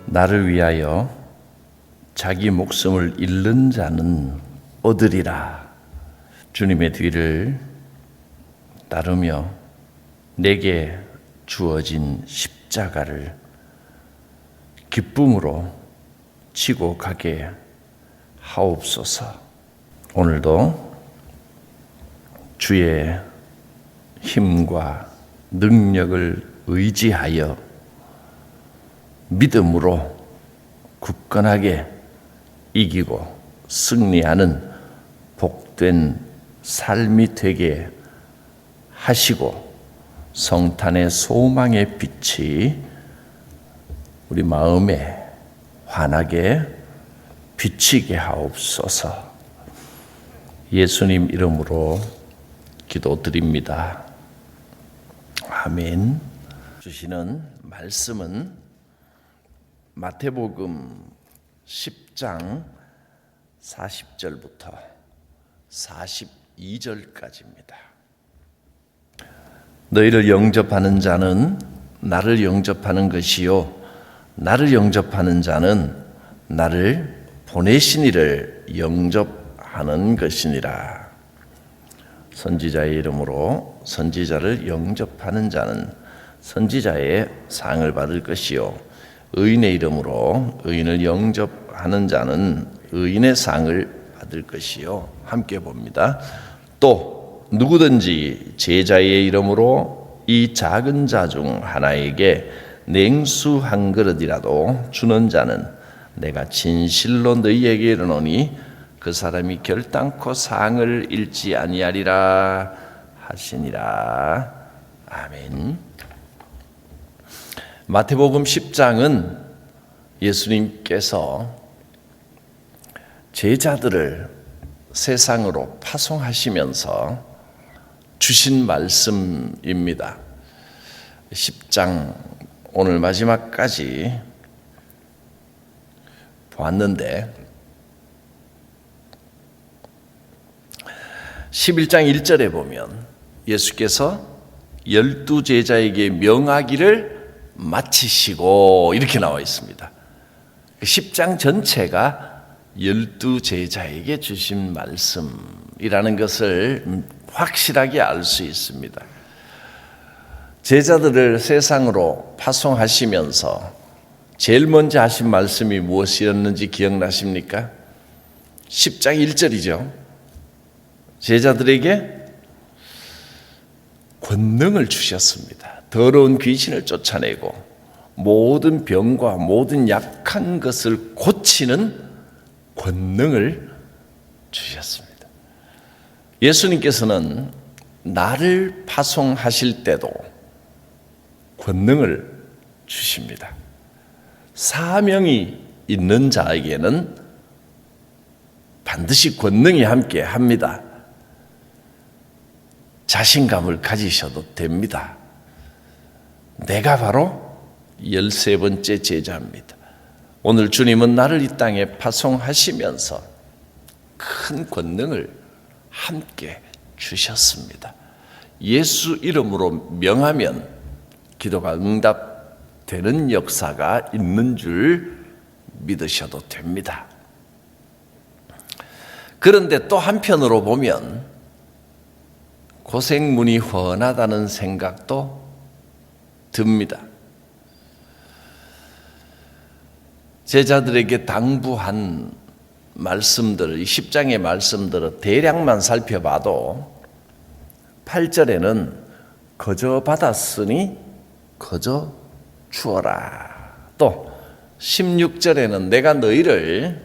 나를 위하여 자기 목숨을 잃는 자는 얻으리라. 주님의 뒤를 따르며 내게 주어진 십자가를 기쁨으로 지고 가게 하옵소서. 오늘도 주의 힘과 능력을 의지하여 믿음으로 굳건하게 이기고 승리하는 복된 삶이 되게 하시고 성탄의 소망의 빛이 우리 마음에 환하게 비치게 하옵소서. 예수님 이름으로 기도드립니다. 아멘. 주시는 말씀은 마태복음 10장 40절부터 42절까지입니다. 너희를 영접하는 자는 나를 영접하는 것이요 나를 영접하는 자는 나를 보내신 이를 영접하는 것이니라. 선지자의 이름으로 선지자를 영접하는 자는 선지자의 상을 받을 것이요 의인의 이름으로 의인을 영접하는 자는 의인의 상을 받을 것이요. 함께 봅니다. 또 누구든지 제자의 이름으로 이 작은 자 중 하나에게 냉수 한 그릇이라도 주는 자는 내가 진실로 너희에게 이르노니 그 사람이 결단코 상을 잃지 아니하리라 하시니라. 아멘. 마태복음 10장은 예수님께서 제자들을 세상으로 파송하시면서 주신 말씀입니다. 10장 오늘 마지막까지 보았는데 11장 1절에 보면 예수께서 12제자에게 명하기를 마치시고 이렇게 나와 있습니다. 10장 전체가 12제자에게 주신 말씀이라는 것을 확실하게 알 수 있습니다. 제자들을 세상으로 파송하시면서 제일 먼저 하신 말씀이 무엇이었는지 기억나십니까? 10장 1절이죠. 제자들에게 권능을 주셨습니다. 더러운 귀신을 쫓아내고 모든 병과 모든 약한 것을 고치는 권능을 주셨습니다. 예수님께서는 나를 파송하실 때도 권능을 주십니다. 사명이 있는 자에게는 반드시 권능이 함께 합니다. 자신감을 가지셔도 됩니다. 내가 바로 13번째 제자입니다. 오늘 주님은 나를 이 땅에 파송하시면서 큰 권능을 함께 주셨습니다. 예수 이름으로 명하면 기도가 응답되는 역사가 있는 줄 믿으셔도 됩니다. 그런데 또 한편으로 보면 고생문이 훤하다는 생각도 듭니다. 제자들에게 당부한 말씀들, 이 10장의 말씀들을 대략만 살펴봐도 8절에는 거저 받았으니 거저 주어라. 또 16절에는 내가 너희를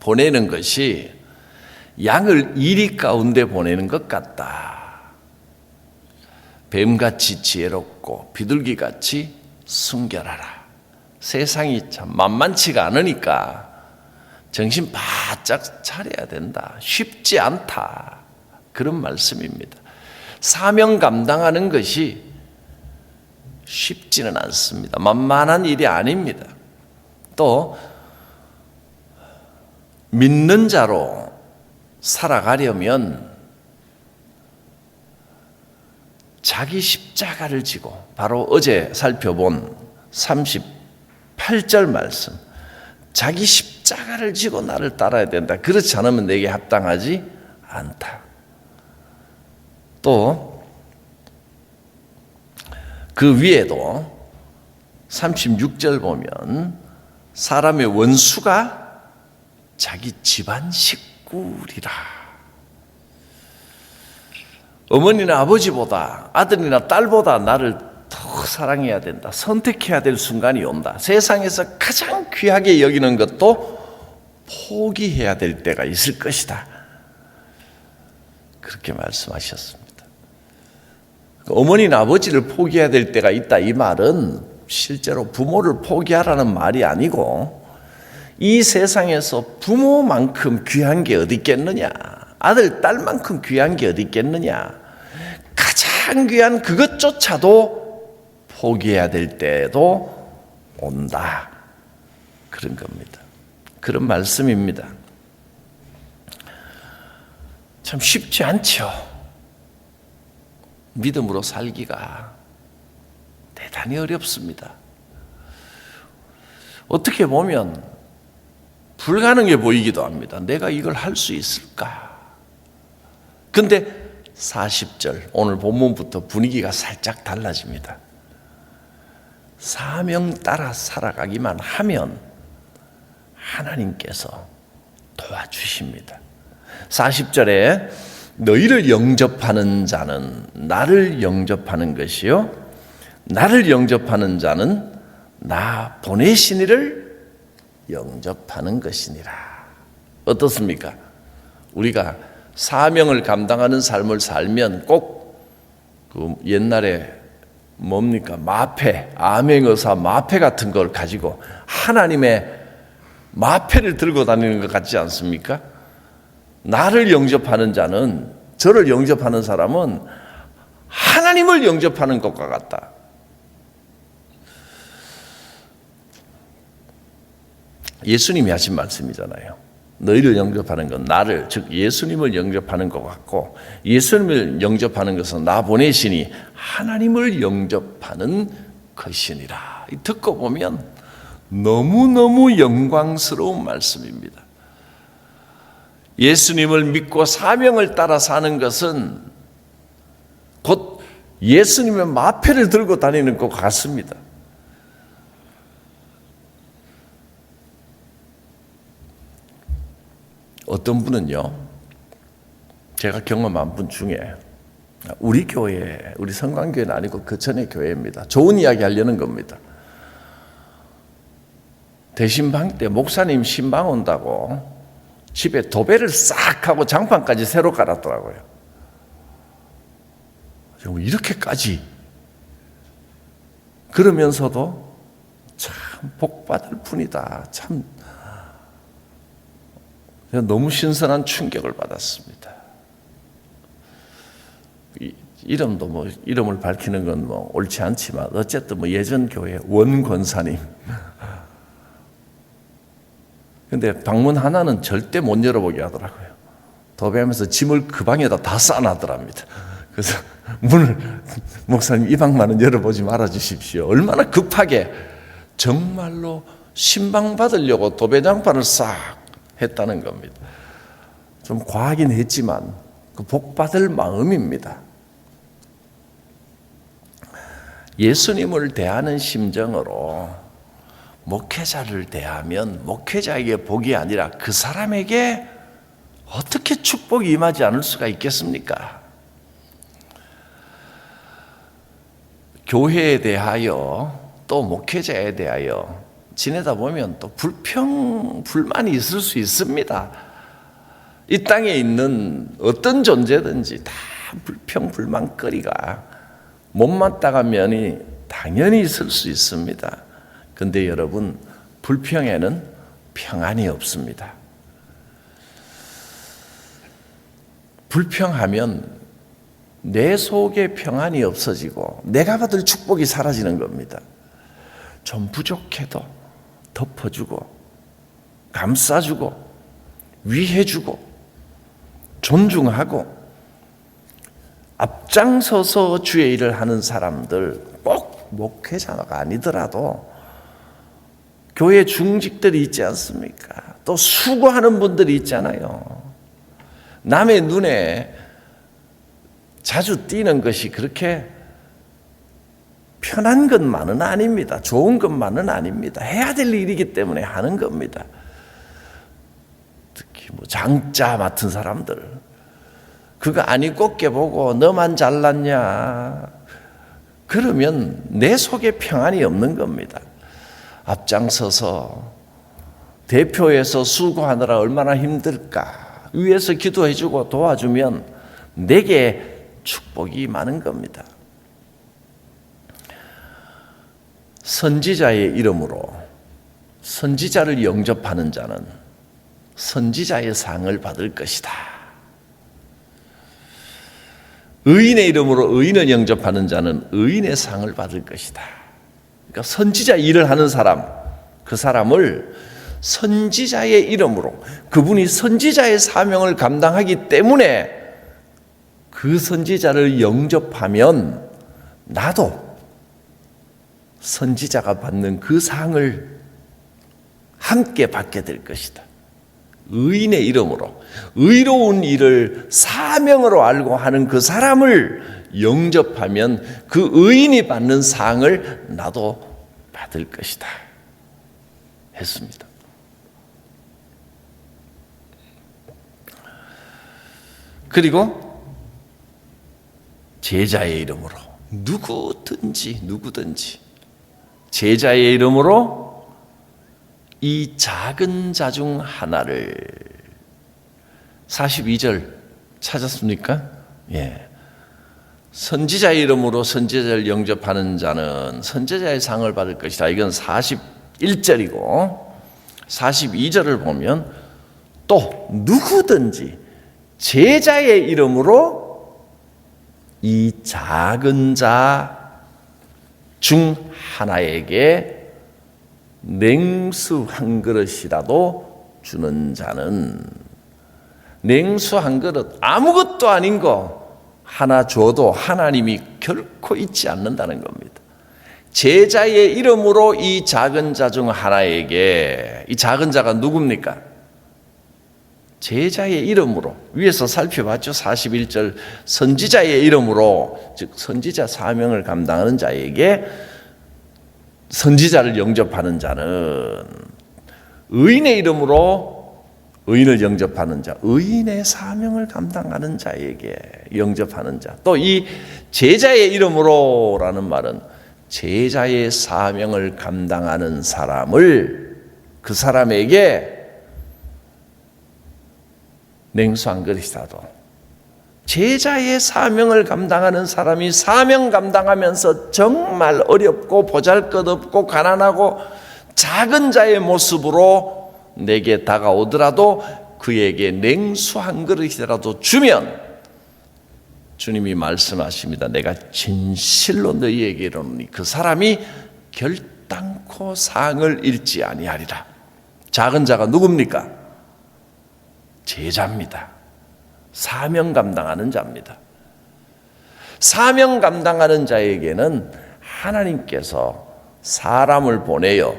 보내는 것이 양을 이리 가운데 보내는 것 같다. 뱀같이 지혜롭고 비둘기같이 순결하라. 세상이 참 만만치가 않으니까 정신 바짝 차려야 된다. 쉽지 않다. 그런 말씀입니다. 사명 감당하는 것이 쉽지는 않습니다. 만만한 일이 아닙니다. 또 믿는 자로 살아가려면 자기 십자가를 지고 바로 어제 살펴본 38 8절 말씀. 자기 십자가를 지고 나를 따라야 된다. 그렇지 않으면 내게 합당하지 않다. 또 그 위에도 36절 보면 사람의 원수가 자기 집안 식구리라. 어머니나 아버지보다 아들이나 딸보다 나를 더 사랑해야 된다. 선택해야 될 순간이 온다. 세상에서 가장 귀하게 여기는 것도 포기해야 될 때가 있을 것이다. 그렇게 말씀하셨습니다. 어머니나 아버지를 포기해야 될 때가 있다. 이 말은 실제로 부모를 포기하라는 말이 아니고 이 세상에서 부모만큼 귀한 게 어디 있겠느냐, 아들, 딸만큼 귀한 게 어디 있겠느냐, 가장 귀한 그것조차도 포기해야 될 때도 온다. 그런 겁니다. 그런 말씀입니다. 참 쉽지 않죠. 믿음으로 살기가 대단히 어렵습니다. 어떻게 보면 불가능해 보이기도 합니다. 내가 이걸 할 수 있을까? 근데 40절 오늘 본문부터 분위기가 살짝 달라집니다. 사명 따라 살아가기만 하면 하나님께서 도와주십니다. 40절에 너희를 영접하는 자는 나를 영접하는 것이요 나를 영접하는 자는 나 보내신 이를 영접하는 것이니라. 어떻습니까? 우리가 사명을 감당하는 삶을 살면 꼭 그 옛날에 뭡니까? 마패, 암행어사 마패 같은 걸 가지고 하나님의 마패를 들고 다니는 것 같지 않습니까? 나를 영접하는 자는, 저를 영접하는 사람은 하나님을 영접하는 것과 같다. 예수님이 하신 말씀이잖아요. 너희를 영접하는 건 나를, 즉 예수님을 영접하는 것 같고, 예수님을 영접하는 것은 나 보내시니 하나님을 영접하는 것이니라. 듣고 보면 너무너무 영광스러운 말씀입니다. 예수님을 믿고 사명을 따라 사는 것은 곧 예수님의 마패를 들고 다니는 것 같습니다. 어떤 분은요, 제가 경험한 분 중에 우리 교회, 우리 성광교회는 아니고 그 전에 교회입니다. 좋은 이야기 하려는 겁니다. 대신방 때 목사님 신방 온다고 집에 도배를 싹 하고 장판까지 새로 깔았더라고요. 이렇게까지. 그러면서도 참 복받을 뿐이다. 참 너무 신선한 충격을 받았습니다. 이름도 뭐 이름을 밝히는 건 뭐 옳지 않지만 어쨌든 뭐 예전 교회 원권사님. 근데 방문 하나는 절대 못 열어보게 하더라고요. 도배하면서 짐을 그 방에다 다 쌓아놨더랍니다. 그래서 문을, 목사님 이 방만은 열어보지 말아 주십시오. 얼마나 급하게 정말로 신방 받으려고 도배장판을 싹 했다는 겁니다. 좀 과하긴 했지만 그 복받을 마음입니다. 예수님을 대하는 심정으로 목회자를 대하면 목회자에게 복이 아니라 그 사람에게 어떻게 축복이 임하지 않을 수가 있겠습니까? 교회에 대하여 또 목회자에 대하여 지내다 보면 또 불만이 있을 수 있습니다. 이 땅에 있는 어떤 존재든지 다 불만거리가 못마땅한 면이 당연히 있을 수 있습니다. 그런데 여러분, 불평에는 평안이 없습니다. 불평하면 내 속에 평안이 없어지고 내가 받을 축복이 사라지는 겁니다. 좀 부족해도 덮어주고 감싸주고 위해주고 존중하고 앞장서서 주의 일을 하는 사람들, 꼭 목회자가 아니더라도 교회 중직들이 있지 않습니까? 또 수고하는 분들이 있잖아요. 남의 눈에 자주 띄는 것이 그렇게 편한 것만은 아닙니다. 좋은 것만은 아닙니다. 해야 될 일이기 때문에 하는 겁니다. 특히 장자 맡은 사람들, 그거 아니 곱게 보고 너만 잘났냐 그러면 내 속에 평안이 없는 겁니다. 앞장서서 대표에서 수고하느라 얼마나 힘들까, 위에서 기도해주고 도와주면 내게 축복이 많은 겁니다. 선지자의 이름으로 선지자를 영접하는 자는 선지자의 상을 받을 것이다. 의인의 이름으로 의인을 영접하는 자는 의인의 상을 받을 것이다. 그러니까 선지자 일을 하는 사람, 그 사람을 선지자의 이름으로, 그분이 선지자의 사명을 감당하기 때문에 그 선지자를 영접하면 나도 선지자가 받는 그 상을 함께 받게 될 것이다. 의인의 이름으로 의로운 일을 사명으로 알고 하는 그 사람을 영접하면 그 의인이 받는 상을 나도 받을 것이다 했습니다. 그리고 제자의 이름으로 누구든지 제자의 이름으로 이 작은 자 중 하나를, 42절 찾았습니까? 예. 선지자의 이름으로 선지자를 영접하는 자는 선지자의 상을 받을 것이다. 이건 41절이고 42절을 보면 또 누구든지 제자의 이름으로 이 작은 자 중 하나에게 냉수 한 그릇이라도 주는 자는, 냉수 한 그릇 아무것도 아닌 거 하나 줘도 하나님이 결코 잊지 않는다는 겁니다. 제자의 이름으로 이 작은 자 중 하나에게, 이 작은 자가 누굽니까? 제자의 이름으로, 위에서 살펴봤죠. 41절 선지자의 이름으로, 즉 선지자 사명을 감당하는 자에게 선지자를 영접하는 자는, 의인의 이름으로 의인을 영접하는 자, 의인의 사명을 감당하는 자에게 영접하는 자. 또 이 제자의 이름으로라는 말은 제자의 사명을 감당하는 사람을, 그 사람에게 냉수 한 그릇이라도, 제자의 사명을 감당하는 사람이 사명 감당하면서 정말 어렵고 보잘것없고 가난하고 작은 자의 모습으로 내게 다가오더라도 그에게 냉수 한 그릇이라도 주면 주님이 말씀하십니다. 내가 진실로 너희에게 이르노니 그 사람이 결단코 상을 잃지 아니하리라. 작은 자가 누굽니까? 제자입니다. 사명 감당하는 자입니다. 사명 감당하는 자에게는 하나님께서 사람을 보내요,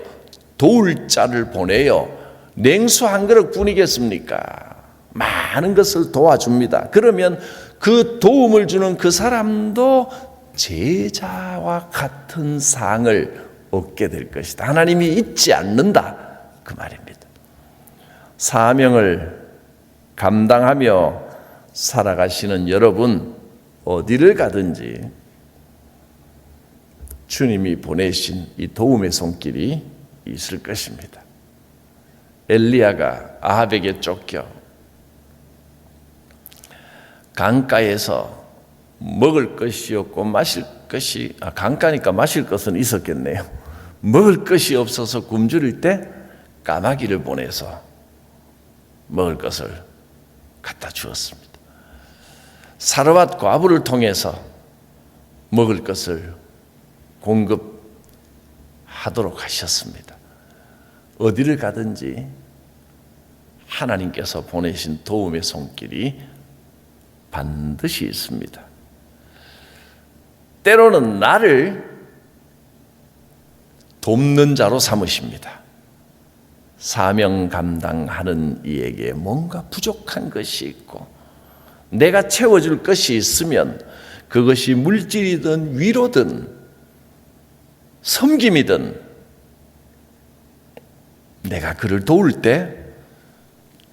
도울 자를 보내요, 냉수 한 그릇 뿐이겠습니까? 많은 것을 도와줍니다. 그러면 그 도움을 주는 그 사람도 제자와 같은 상을 얻게 될 것이다. 하나님이 잊지 않는다, 그 말입니다. 사명을 감당하며 살아가시는 여러분, 어디를 가든지 주님이 보내신 이 도움의 손길이 있을 것입니다. 엘리야가 아합에게 쫓겨 강가에서 먹을 것이 없고 마실 것이, 강가니까 마실 것은 있었겠네요. 먹을 것이 없어서 굶주릴 때 까마귀를 보내서 먹을 것을 갖다 주었습니다. 사르밧 과부를 통해서 먹을 것을 공급하도록 하셨습니다. 어디를 가든지 하나님께서 보내신 도움의 손길이 반드시 있습니다. 때로는 나를 돕는 자로 삼으십니다. 사명 감당하는 이에게 뭔가 부족한 것이 있고 내가 채워줄 것이 있으면 그것이 물질이든 위로든 섬김이든 내가 그를 도울 때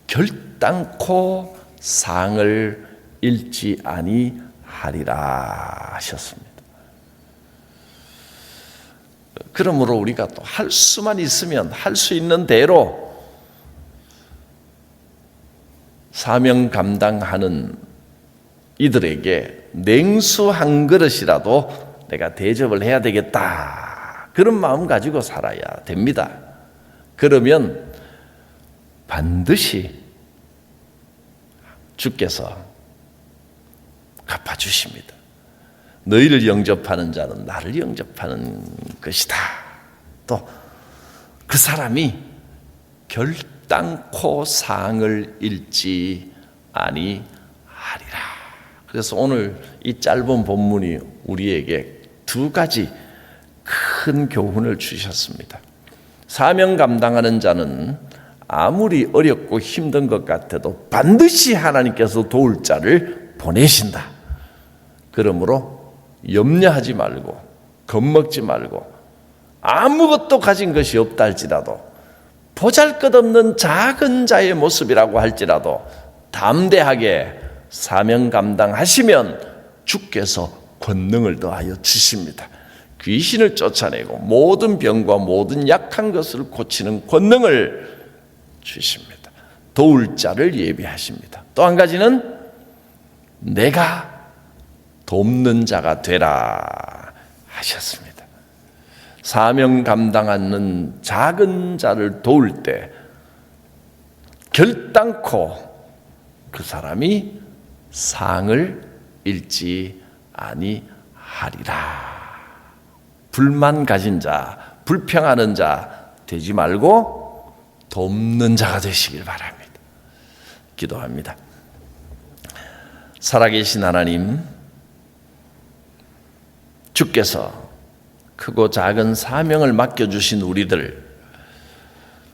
결단코 상을 잃지 아니하리라 하셨습니다. 그러므로 우리가 또 할 수만 있으면 할 수 있는 대로 사명 감당하는 이들에게 냉수 한 그릇이라도 내가 대접을 해야 되겠다. 그런 마음 가지고 살아야 됩니다. 그러면 반드시 주께서 갚아주십니다. 너희를 영접하는 자는 나를 영접하는 것이다. 또 그 사람이 결단코 상을 잃지 아니하리라. 그래서 오늘 이 짧은 본문이 우리에게 두 가지 큰 교훈을 주셨습니다. 사명 감당하는 자는 아무리 어렵고 힘든 것 같아도 반드시 하나님께서 도울 자를 보내신다. 그러므로 염려하지 말고 겁먹지 말고 아무것도 가진 것이 없다 할지라도 보잘것없는 작은 자의 모습이라고 할지라도 담대하게 사명 감당하시면 주께서 권능을 더하여 주십니다. 귀신을 쫓아내고 모든 병과 모든 약한 것을 고치는 권능을 주십니다. 도울 자를 예비하십니다. 또 한 가지는 내가 돕는 자가 되라 하셨습니다. 사명 감당하는 작은 자를 도울 때 결단코 그 사람이 상을 잃지 아니하리라. 불만 가진 자, 불평하는 자 되지 말고 돕는 자가 되시길 바랍니다. 기도합니다. 살아계신 하나님, 주께서 크고 작은 사명을 맡겨주신 우리들,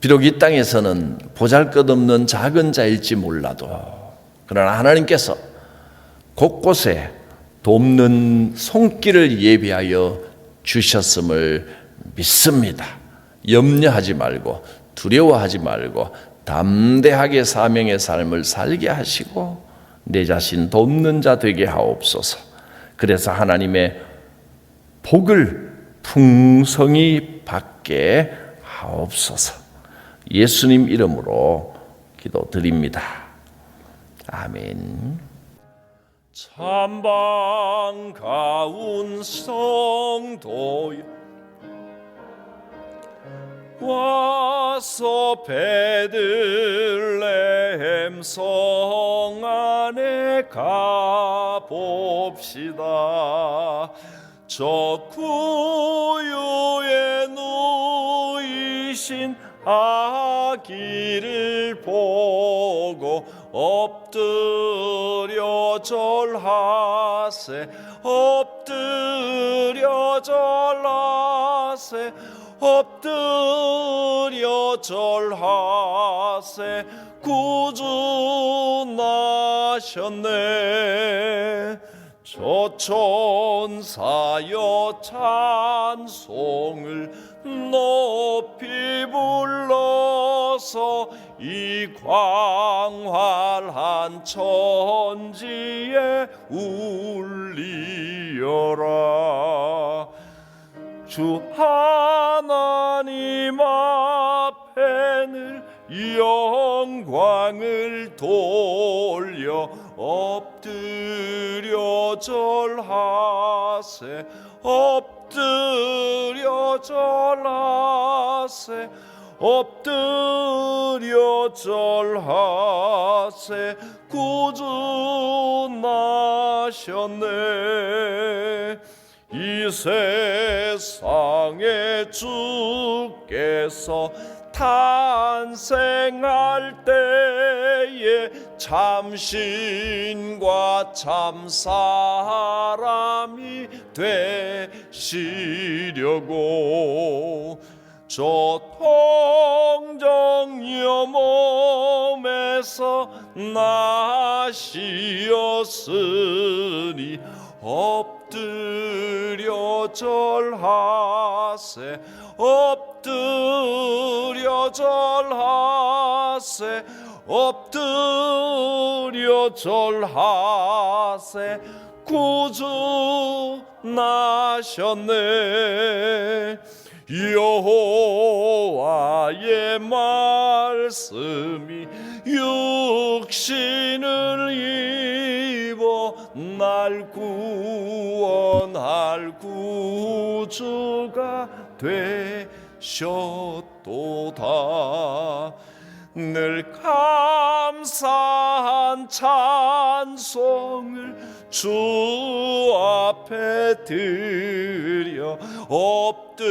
비록 이 땅에서는 보잘것없는 작은 자일지 몰라도 그러나 하나님께서 곳곳에 돕는 손길을 예비하여 주셨음을 믿습니다. 염려하지 말고 두려워하지 말고 담대하게 사명의 삶을 살게 하시고 내 자신 돕는 자 되게 하옵소서. 그래서 하나님의 복을 풍성히 받게 하옵소서. 예수님 이름으로 기도드립니다. 아멘. 참 반가운 성도여, 와서 베들레헴 성 안에 가봅시다. 저 구유에 누이신 아기를 보고 엎드려 절하세, 엎드려 절하세, 엎드려 절하세. 구주 나셨네. 저 천사여 찬송을 높이 불러서 이 광활한 천지에 울리어라. 주 하나님 앞에는 영광을 돌려 엎드려 절하세, 엎드려 절하세, 엎드려 절하세. 구주 나셨네. 이 세상에 주께서 탄생할 때에 참신과 참사람이 되시려고 저 통정 몸에서 나시었으니 엎드려 절하세 엎드려 절하세 엎드려 절하세 구주 나셨네 여호와의 말씀이 육신을 입어 날 구원할 구주가 되셨도다 늘 감사한 찬송을 주 앞에 드려 엎드려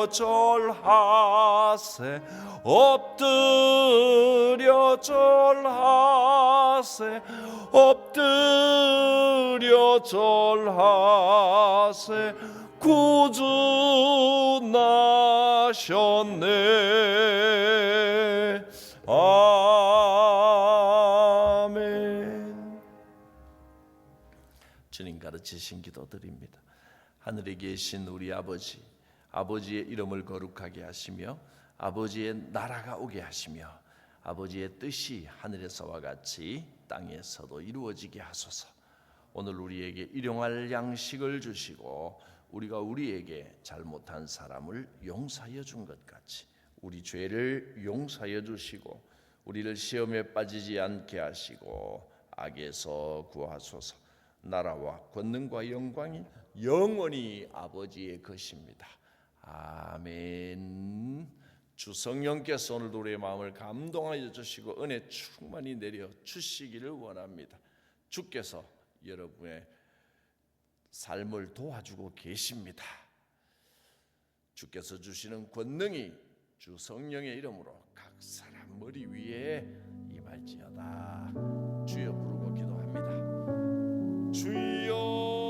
절하세 엎드려 절하세 엎드려 절하세 구주 나셨네 아멘. 주님 가르치신 기도 드립니다. 하늘에 계신 우리 아버지, 아버지의 이름을 거룩하게 하시며 아버지의 나라가 오게 하시며 아버지의 뜻이 하늘에서와 같이 땅에서도 이루어지게 하소서. 오늘 우리에게 일용할 양식을 주시고 우리가 우리에게 잘못한 사람을 용서하여 준 것 같이 우리 죄를 용서하여 주시고 우리를 시험에 빠지지 않게 하시고 악에서 구하소서. 나라와 권능과 영광이 영원히 아버지의 것입니다. 아멘. 주 성령께서 오늘도 우리의 마음을 감동하여 주시고 은혜 충만히 내려 주시기를 원합니다. 주께서 여러분의 삶을 도와주고 계십니다. 주께서 주시는 권능이 주 성령의 이름으로 각 사람 머리 위에 임할지어다. 주여 부르고 기도합니다. 주여